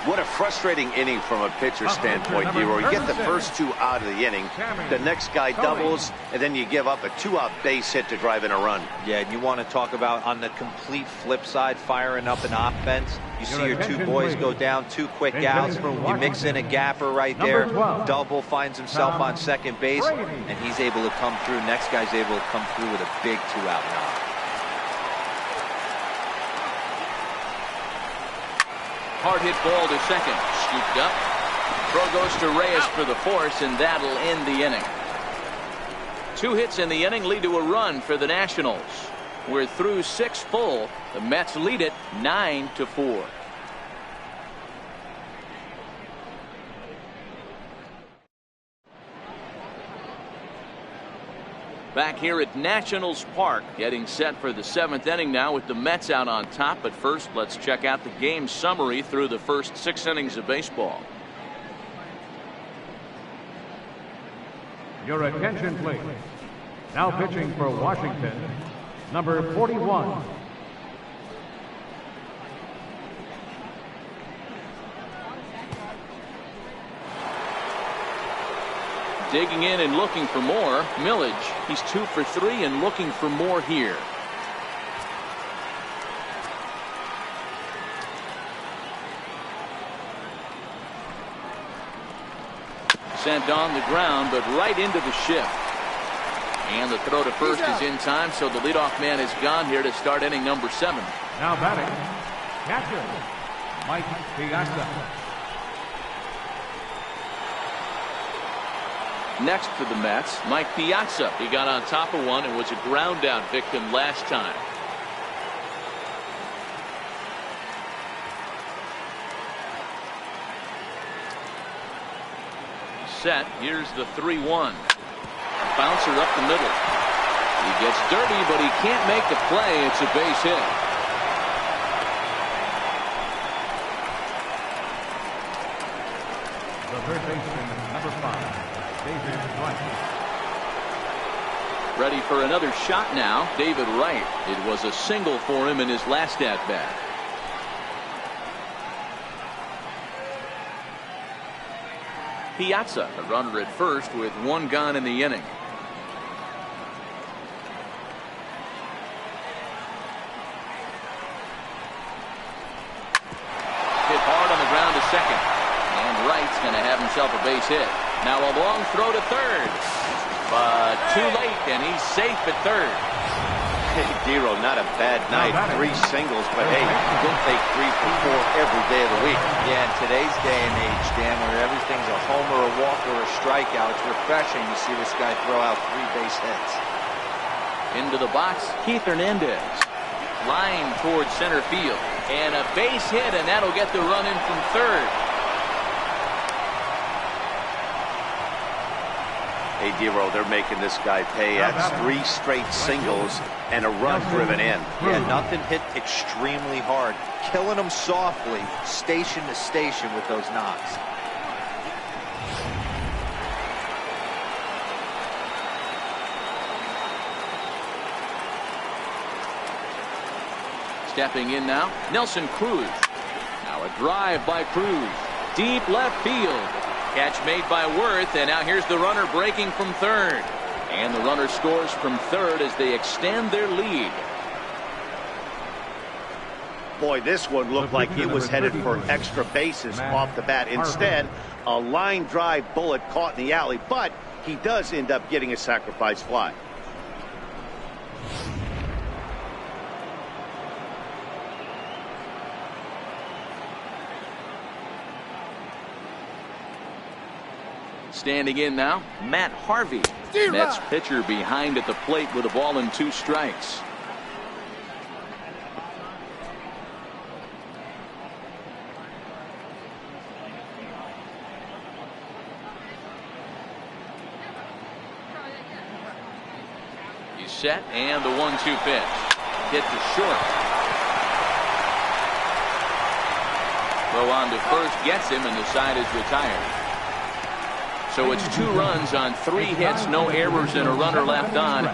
What a frustrating inning from a pitcher's standpoint, Hero. You get the first 2 out of the inning, the next guy doubles, and then you give up a 2-out base hit to drive in a run. Yeah, and you want to talk about on the complete flip side, firing up an offense. You see your 2 boys go down, 2 quick outs. You mix in a gapper right there. Double finds himself on second base, and he's able to come through. Next guy's able to come through with a big 2-out knock. Hard hit ball to second. Scooped up. Throw goes to Reyes for the force, and that'll end the inning. 2 hits in the inning lead to a run for the Nationals. We're through 6 full. The Mets lead it 9-4. Back here at Nationals Park, getting set for the 7th inning now with the Mets out on top. But first, let's check out the game summary through the first 6 innings of baseball. Your attention, please. Now pitching for Washington, number 41. Digging in and looking for more. Millage, he's 2 for 3 and looking for more here. Sent on the ground, but right into the shift. And the throw to first is in time, so the leadoff man is gone here to start inning number 7. Now batting, catcher, Mike Piazza. Next for the Mets, Mike Piazza. He got on top of one and was a ground out victim last time. Set. Here's the 3-1. Bouncer up the middle. He gets dirty, but he can't make the play. It's a base hit. The third baseman, number 5. David Wright. Ready for another shot now. David Wright. It was a single for him in his last at bat. Piazza, the runner at first with one gone in the inning. Hit hard on the ground to second. And Wright's going to have himself a base hit. Now a long throw to third. But too late, and he's safe at third. Hey, Dero, not a bad night. 3 singles, but hey, don't take 3 for 4 every day of the week. Yeah, in today's day and age, Dan, where everything's a homer, a walk, or a strikeout, it's refreshing to see this guy throw out 3 base hits. Into the box, Keith Hernandez. Line towards center field. And a base hit, and that'll get the run in from third. Hey, Dero, they're making this guy pay. That's 3 straight singles and a run driven in. Yeah, nothing hit extremely hard. Killing them softly, station to station with those knocks. Stepping in now, Nelson Cruz. Now a drive by Cruz. Deep left field. Catch made by Worth, and now here's the runner breaking from third. And the runner scores from third as they extend their lead. Boy, this one looked like it was headed for extra bases off the bat. Instead, a line drive bullet caught in the alley, but he does end up getting a sacrifice fly. Standing in now, Matt Harvey. Mets pitcher behind at the plate with a ball and 2 strikes. He's set, and the 1-2 pitch. Hit to short. Throw on to first gets him, and the side is retired. So it's 2 runs on 3 hits, no errors, and a runner left on.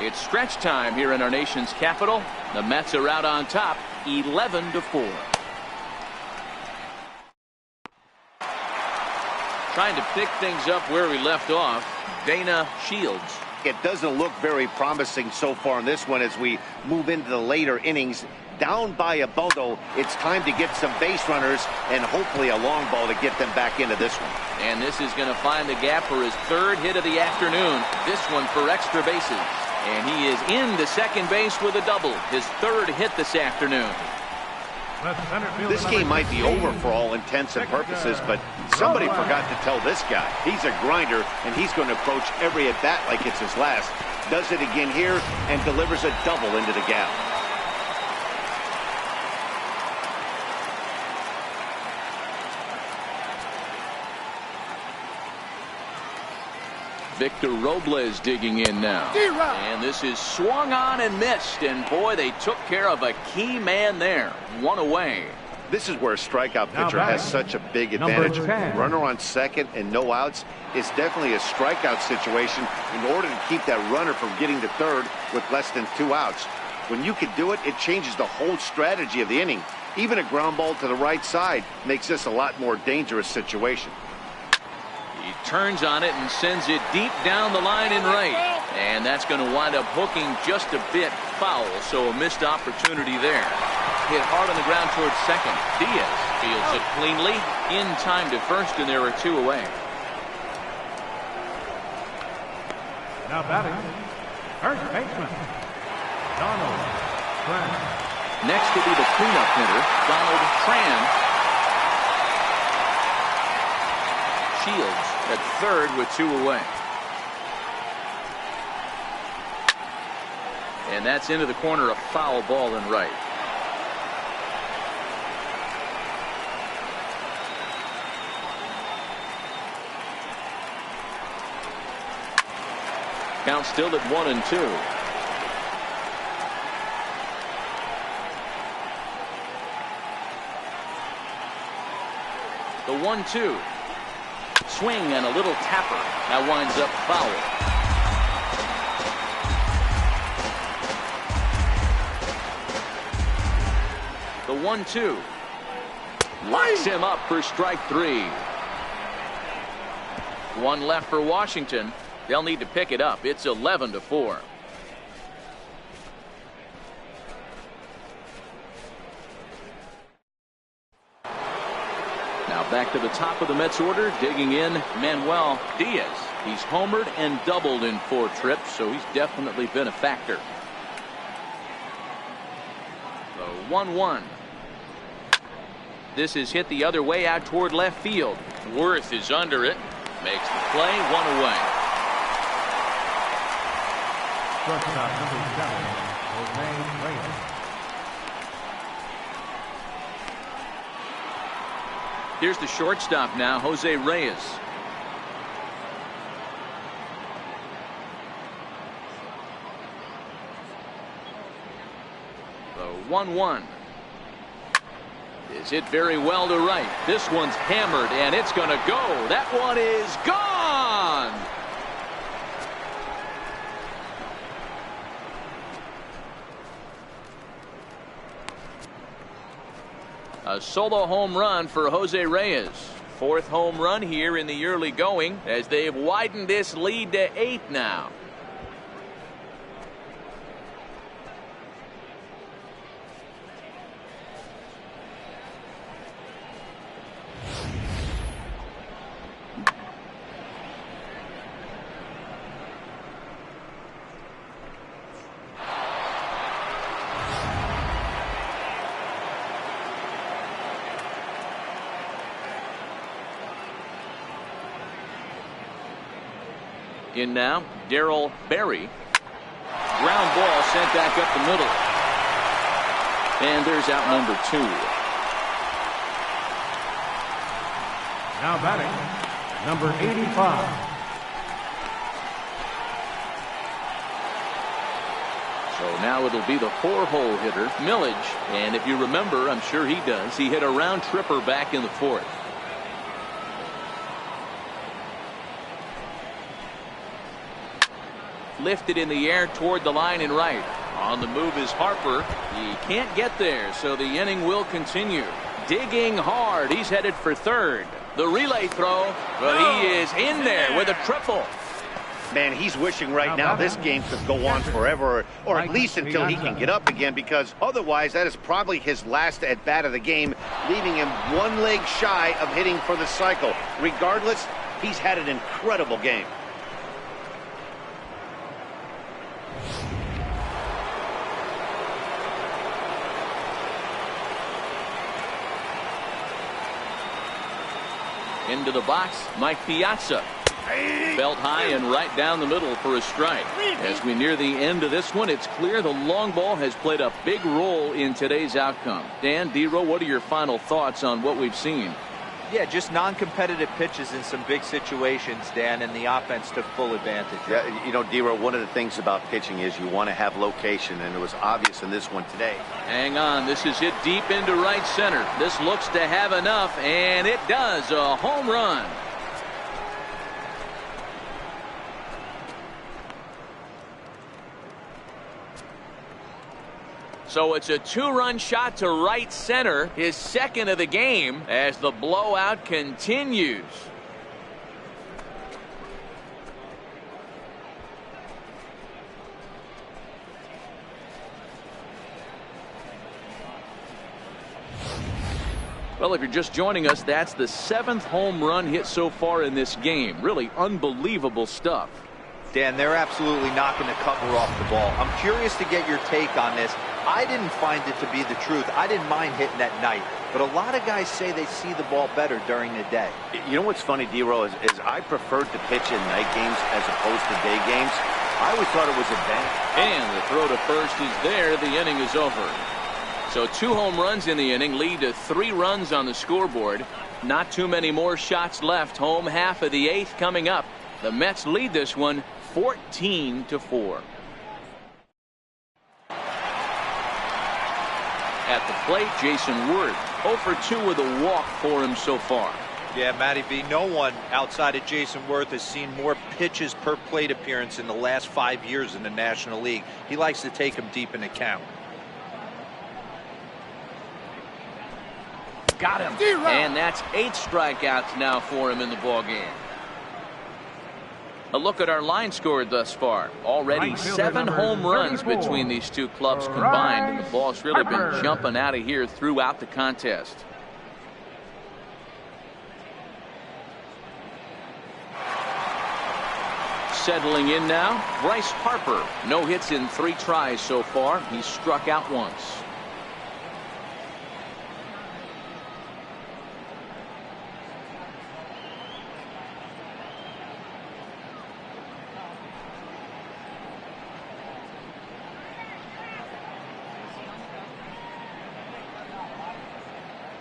It's stretch time here in our nation's capital. The Mets are out on top, 11-4. Trying to pick things up where we left off, Dana Shields. It doesn't look very promising so far in this one as we move into the later innings. Down by a bundle, it's time to get some base runners and hopefully a long ball to get them back into this one. And this is going to find the gap for his 3rd hit of the afternoon. This one for extra bases. And he is into second base with a double. His 3rd hit this afternoon. This game might be over for all intents and purposes, but somebody forgot to tell this guy. He's a grinder, and he's going to approach every at-bat like it's his last. Does it again here and delivers a double into the gap. Victor Robles digging in now. And this is swung on and missed. And boy, they took care of a key man there. 1 away. This is where a strikeout pitcher has such a big advantage. Runner on second and no outs. It's definitely a strikeout situation in order to keep that runner from getting to third with less than 2 outs. When you can do it, it changes the whole strategy of the inning. Even a ground ball to the right side makes this a lot more dangerous situation. He turns on it and sends it deep down the line in right. And that's going to wind up hooking just a bit foul, so a missed opportunity there. Hit hard on the ground towards second. Diaz fields it cleanly. In time to first, and there are 2 away. Now batting, first baseman, Donald Tran. Next will be the cleanup hitter, Donald Tran. Shields at third with 2 away. And that's into the corner, a foul ball in right. Count still at 1-2. The 1-2. Swing and a little tapper. That winds up foul. The 1-2. Locks him up for strike 3. One left for Washington. They'll need to pick it up. It's 11-4. Now back to the top of the Mets order, digging in Manuel Diaz. He's homered and doubled in 4 trips, so he's definitely been a factor. The 1-1. This is hit the other way out toward left field. Worth is under it. Makes the play, 1 away. Shortstop number 7, Jose Reyes. Here's the shortstop now, Jose Reyes. The 1-1. Is hit very well to right. This one's hammered, and it's going to go. That one is gone. A solo home run for Jose Reyes. 4th home run here in the early going as they've widened this lead to 8 now. In now, Darrell Berry. Ground ball sent back up the middle. And there's out number 2. Now batting, number 85. So now it'll be the 4-hole hitter, Millage. And if you remember, I'm sure he does, he hit a round tripper back in the 4th. Lifted in the air toward the line and right. On the move is Harper. He can't get there, so the inning will continue. Digging hard. He's headed for 3rd. The relay throw, but he is in there with a triple. Man, he's wishing right now this game could go on forever, or at least until he can get up again, because otherwise that is probably his last at-bat of the game, leaving him 1 leg shy of hitting for the cycle. Regardless, he's had an incredible game. Into the box, Mike Piazza. Belt high and right down the middle for a strike. As we near the end of this one, it's clear the long ball has played a big role in today's outcome. Dan, D-Row, what are your final thoughts on what we've seen? Yeah, just non-competitive pitches in some big situations, Dan, and the offense took full advantage. Yeah, you know, D-Row, one of the things about pitching is you want to have location, and it was obvious in this one today. Hang on, this is hit deep into right center. This looks to have enough, and it does. A home run. So it's a 2-run shot to right center, his 2nd of the game, as the blowout continues. Well, if you're just joining us, that's the 7th home run hit so far in this game. Really unbelievable stuff. Dan, they're absolutely knocking the cover off the ball. I'm curious to get your take on this. I didn't find it to be the truth. I didn't mind hitting at night. But a lot of guys say they see the ball better during the day. You know what's funny, D-Row, is I preferred to pitch in night games as opposed to day games. I always thought it was a bang. And the throw to first is there. The inning is over. So 2 home runs in the inning lead to 3 runs on the scoreboard. Not too many more shots left. Home half of the 8th coming up. The Mets lead this one 14-4. At the plate, Jason Worth. 0 for 2 with a walk for him so far. Yeah, Matty V, no one outside of Jason Worth has seen more pitches per plate appearance in the last 5 years in the National League. He likes to take them deep in the count. Got him. And that's 8 strikeouts now for him in the ballgame. A look at our line score thus far. Already Right fielder 7 number home runs 34. between these two clubs combined, and the ball's really been jumping out of here throughout the contest. Settling in now, Bryce Harper. No hits in 3 tries so far. He's struck out once.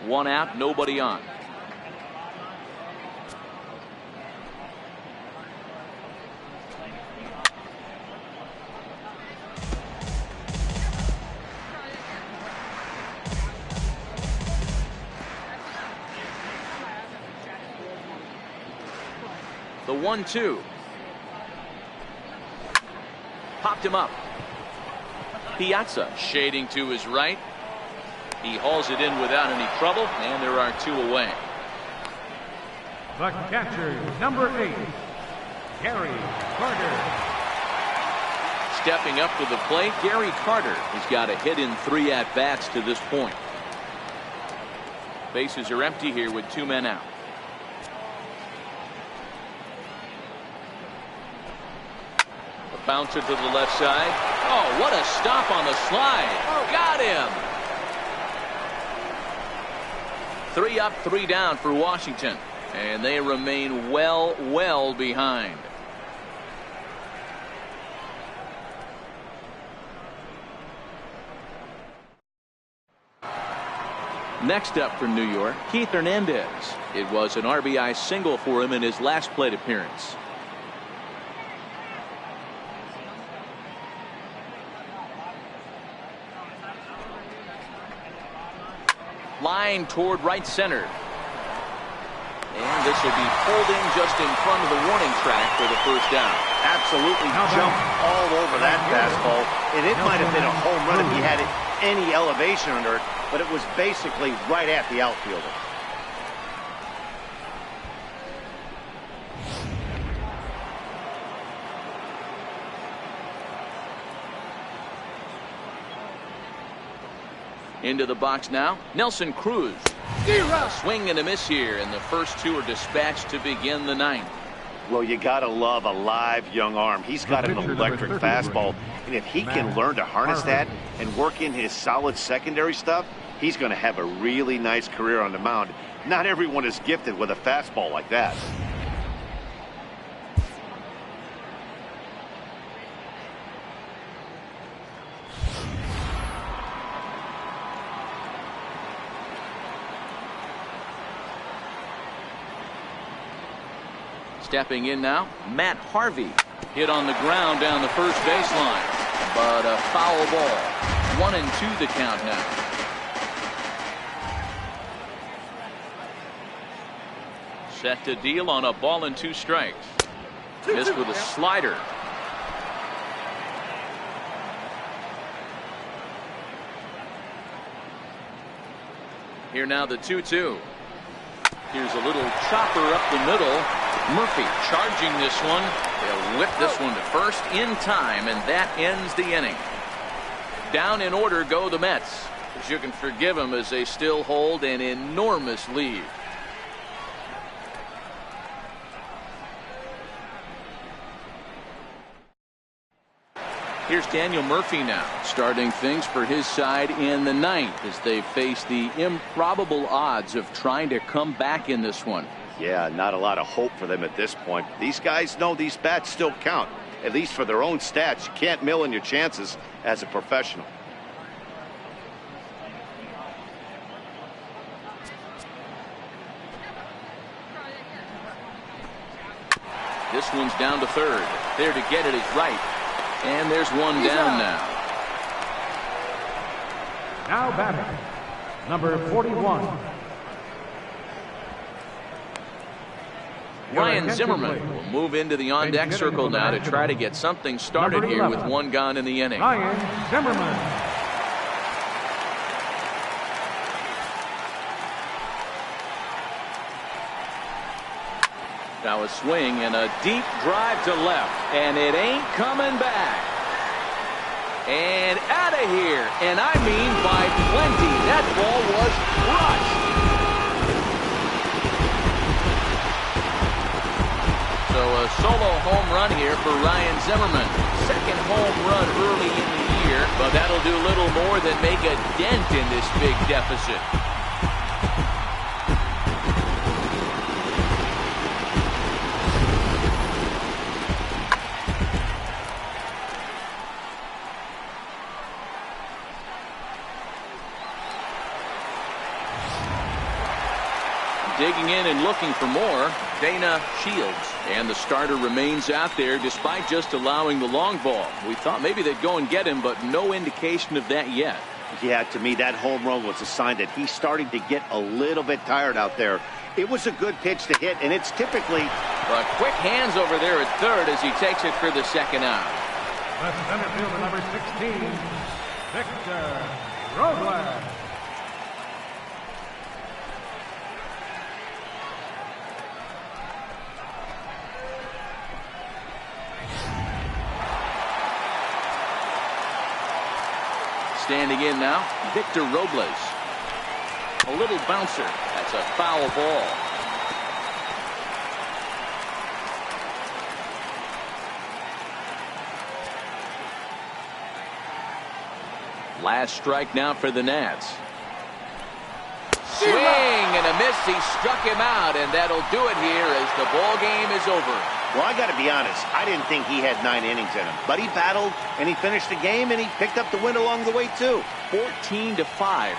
One out, nobody on. The 1-2. Popped him up. Piazza shading to his right. He hauls it in without any trouble, and there are 2 away. The catcher, number 8, Gary Carter. Stepping up to the plate, Gary Carter has got a hit in 3 at-bats to this point. Bases are empty here with 2 men out. A bouncer to the left side. Oh, what a stop on the slide. Got him. 3 up, 3 down for Washington, and they remain well behind. Next up for New York, Keith Hernandez. It was an RBI single for him in his last plate appearance. Line toward right center. And this will be pulled in just in front of the warning track for the first down. Absolutely jumped all over that fastball. And it might have been a home run if he had any elevation under it, but it was basically right at the outfielder. Into the box now, Nelson Cruz. A swing and a miss here, and the first 2 are dispatched to begin the 9th. Well, you gotta love a live young arm. He's got an electric fastball, and if he can learn to harness that and work in his solid secondary stuff, he's going to have a really nice career on the mound. Not everyone is gifted with a fastball like that. Stepping in now, Matt Harvey. Hit on the ground down the first baseline, but a foul ball. 1-2 the count now. Set to deal on a ball and 2 strikes. Missed with a slider. Here now the 2-2. Here's a little chopper up the middle. Murphy charging this one. They'll whip this one to first in time, and that ends the inning. Down in order go the Mets, but you can forgive them as they still hold an enormous lead. Here's Daniel Murphy now, starting things for his side in the 9th as they face the improbable odds of trying to come back in this one. Yeah, not a lot of hope for them at this point. These guys know these bats still count, at least for their own stats. You can't mill in your chances as a professional. This one's down to third. There to get it is right. And there's one down now. Now batting, number 41. Ryan Zimmerman will move into the on-deck circle now to try to get something started here with 1 gone in the inning. Ryan Zimmerman. Now a swing and a deep drive to left, and it ain't coming back. And out of here, and I mean by plenty. That ball was crushed. So a solo home run here for Ryan Zimmerman. Second home run early in the year, but that'll do little more than make a dent in this big deficit. Digging in and looking for more, Dana Shields. And the starter remains out there despite just allowing the long ball. We thought maybe they'd go and get him, but no indication of that yet. Yeah, to me, that home run was a sign that he's starting to get a little bit tired out there. It was a good pitch to hit, and it's typically... But quick hands over there at third as he takes it for the second out. Left center fielder number 16, Victor Robles. Standing in now, Victor Robles. A little bouncer. That's a foul ball. Last strike now for the Nats. Swing and a miss. He struck him out, and that'll do it here as the ball game is over. Well, I got to be honest. I didn't think he had 9 innings in him. But he battled, and he finished the game, and he picked up the win along the way, too. 14-5,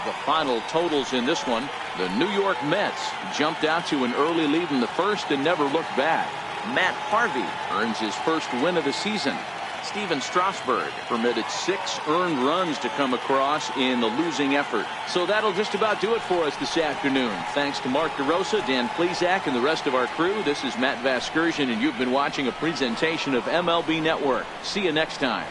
the final totals in this one. The New York Mets jumped out to an early lead in the first and never looked back. Matt Harvey earns his first win of the season. Steven Strasburg permitted 6 earned runs to come across in the losing effort. So that'll just about do it for us this afternoon. Thanks to Mark DeRosa, Dan Plesac, and the rest of our crew. This is Matt Vasgersian, and you've been watching a presentation of MLB Network. See you next time.